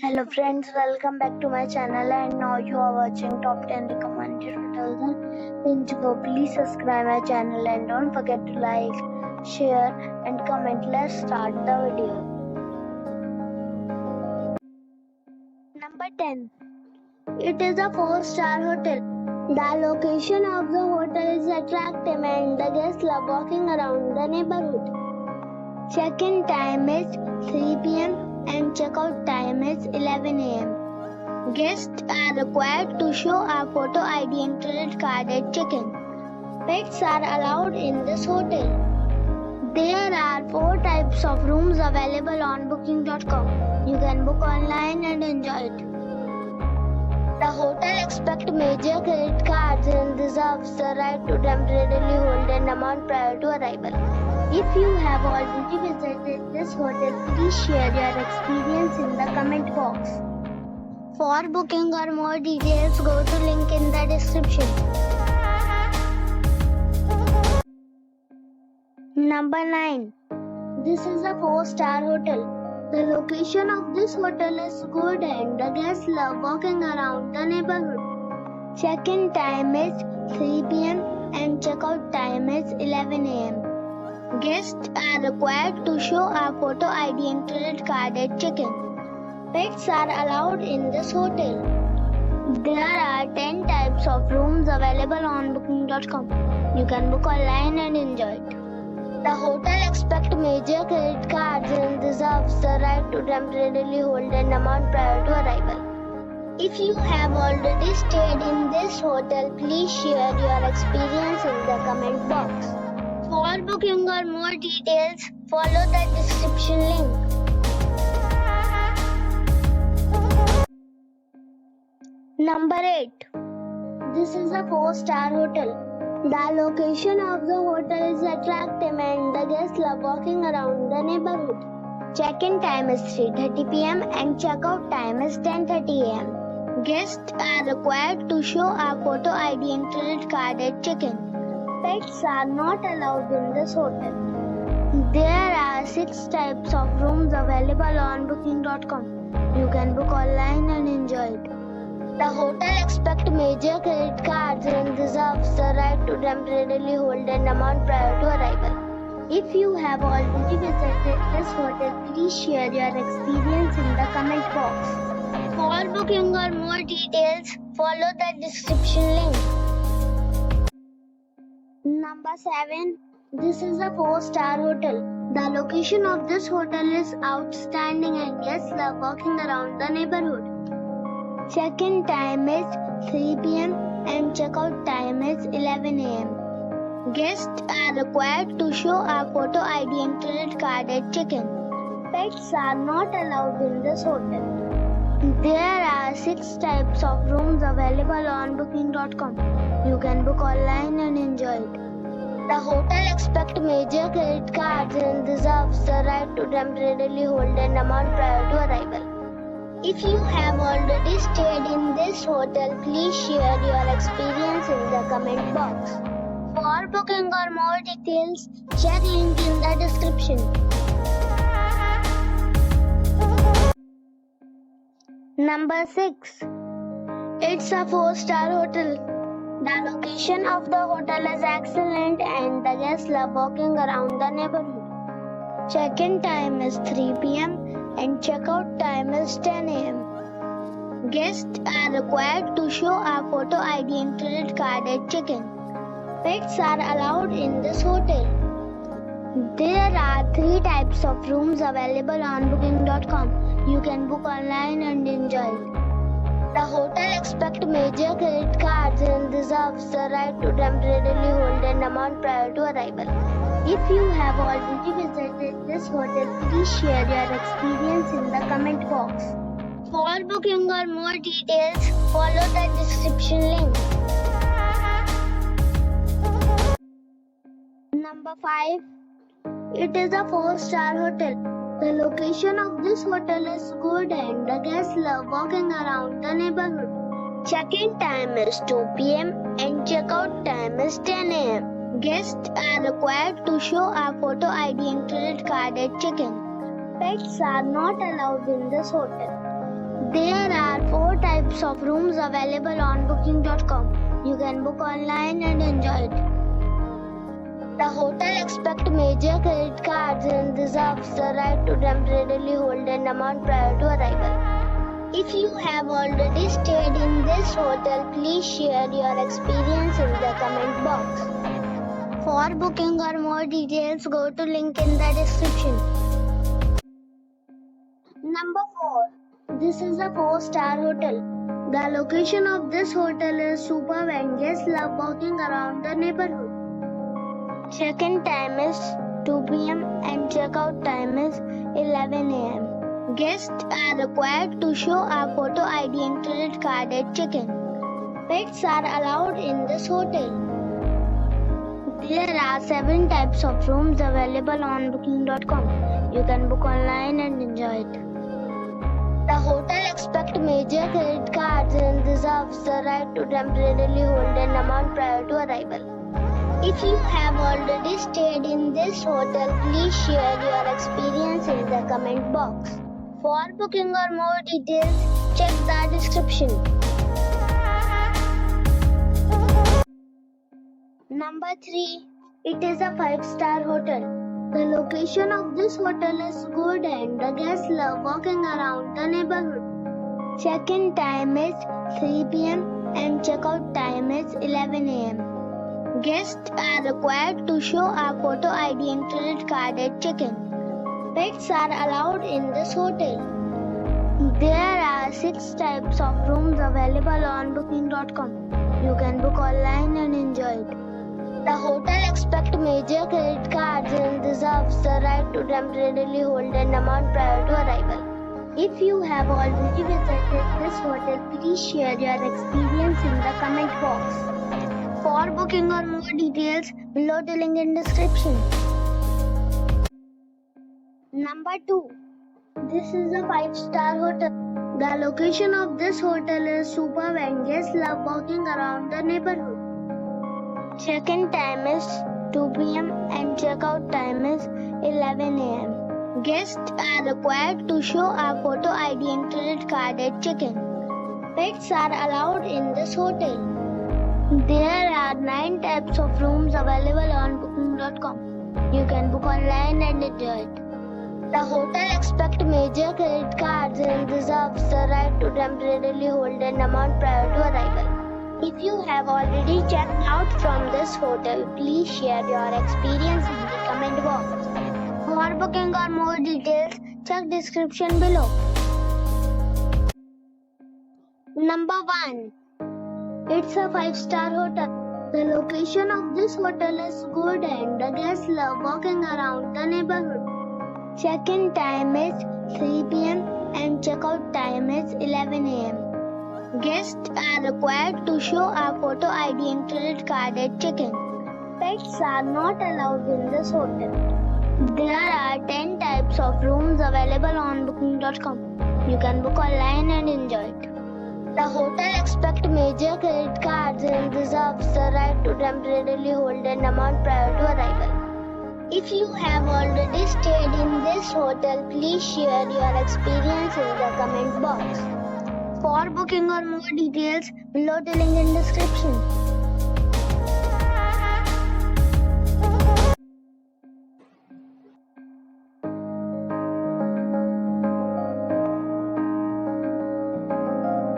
Hello friends, welcome back to my channel and now you are watching top 10 recommended hotels in Pinzgau. Please subscribe my channel and don't forget to like, share and comment. Let's start the video. Number 10. It is a 4-star hotel. The location of the hotel is attractive and the guests love walking around the neighborhood. Check-in time is 3 p.m. and check-out time is 11 a.m. Guests are required to show a photo ID and credit card at check-in. Pets are allowed in this hotel. There are 4 types of rooms available on booking.com. You can book online and enjoy it. The hotel accepts major credit cards and reserves the right to temporarily hold an amount prior to arrival. If you have already visited this hotel, please share your experience in the comment box. For booking or more details, go to link in the description. Number 9. This is a 4-star hotel. The location of this hotel is good and the guests love walking around the neighborhood. Check-in time is 3 p.m. and check-out time is 11 a.m. Guests are required to show a photo ID and credit card at check-in. Pets are allowed in this hotel. There are 10 types of rooms available on booking.com. You can book online and enjoy it. The hotel accepts major credit cards and reserves the right to temporarily hold an amount prior to arrival. If you have already stayed in this hotel, please share your experience in the comment box. For booking or more details, follow the description link. Number 8. This is a 4-star hotel. The location of the hotel is attractive and the guests love walking around the neighborhood. Check-in time is 3:30 p.m. and check-out time is 10:30 a.m. Guests are required to show a photo ID and credit card at check-in. Pets are not allowed in this hotel. There are 6 types of rooms available on booking.com. You can book online and enjoy it. The hotel accepts major credit cards and reserves the right to temporarily hold an amount prior to arrival. If you have already visited this hotel, please share your experience in the comment box. For booking or more details, follow the description link. Number 7. This is a 4-star hotel. The location of this hotel is outstanding and guests love walking around the neighborhood. Check-in time is 3 p.m. and check-out time is 11 a.m. Guests are required to show a photo ID and credit card at check-in. Pets are not allowed in this hotel. There are 6 types of rooms available on booking.com. You can book online and enjoy it. The hotel accepts major credit cards and reserves the right to temporarily hold an amount prior to arrival. If you have already stayed in this hotel, please share your experience in the comment box. For booking or more details, check link in the description. Number 6. It's a 4-star hotel. The location of the hotel is excellent and the guests love walking around the neighborhood. Check-in time is 3 p.m. and check-out time is 10 a.m. Guests are required to show a photo ID and credit card at check-in. Pets are allowed in this hotel. There are 3 types of rooms available on booking.com. You can book online and enjoy it. The hotel accepts major credit cards and reserves the right to temporarily hold an amount prior to arrival. If you have already visited this hotel, please share your experience in the comment box. For booking or more details, follow the description link. Number 5. It is a 4-star hotel. The location of this hotel is good and the guests love walking around the neighborhood. Check-in time is 2 p.m. and check-out time is 10 a.m. Guests are required to show a photo ID and credit card at check-in. Pets are not allowed in this hotel. There are 4 types of rooms available on booking.com. You can book online and enjoy it. The hotel expects major credit cards and reserves the right to temporarily hold an amount prior to arrival. If you have already stayed in this hotel, please share your experience in the comment box. For booking or more details, go to link in the description. Number 4. This is a 4-star hotel. The location of this hotel is superb and guests love walking around the neighborhood. Check-in time is 2 p.m. and check-out time is 11 a.m. Guests are required to show a photo ID and credit card at check-in. Pets are allowed in this hotel. There are 7 types of rooms available on booking.com. You can book online and enjoy it. The hotel expects major credit cards and reserves the right to temporarily hold an amount prior to arrival. If you have already stayed in this hotel, please share your experience in the comment box. For booking or more details, check the description. Number 3. It is a 5-star hotel. The location of this hotel is good and the guests love walking around the neighborhood. Check-in time is 3 p.m. and check-out time is 11 a.m. Guests are required to show a photo ID and credit card at check-in. Pets are allowed in this hotel. There are 6 types of rooms available on booking.com. You can book online and enjoy it. The hotel expects major credit cards and reserves the right to temporarily hold an amount prior to arrival. If you have already visited this hotel, please share your experience in the comment box. For booking or more details, below the link in description. Number 2. This is a 5-star hotel. The location of this hotel is superb and guests love walking around the neighborhood. Check-in time is 2 p.m. and check-out time is 11 a.m. Guests are required to show a photo ID and credit card at check-in. Pets are allowed in this hotel. There are 9 types of rooms available on booking.com. You can book online and enjoy it. The hotel expects major credit cards and reserves the right to temporarily hold an amount prior to arrival. If you have already checked out from this hotel, please share your experience in the comment box. For booking or more details, check description below. Number 1. It's a 5-star hotel. The location of this hotel is good and the guests love walking around the neighborhood. Check-in time is 3 p.m. and check-out time is 11 a.m. Guests are required to show a photo ID and credit card at check-in. Pets are not allowed in this hotel. There are 10 types of rooms available on booking.com. You can book online and enjoy it. The hotel expects major credit cards and reserves the right to temporarily hold an amount prior to arrival. If you have already stayed in this hotel, please share your experience in the comment box. For booking or more details, below the link in description.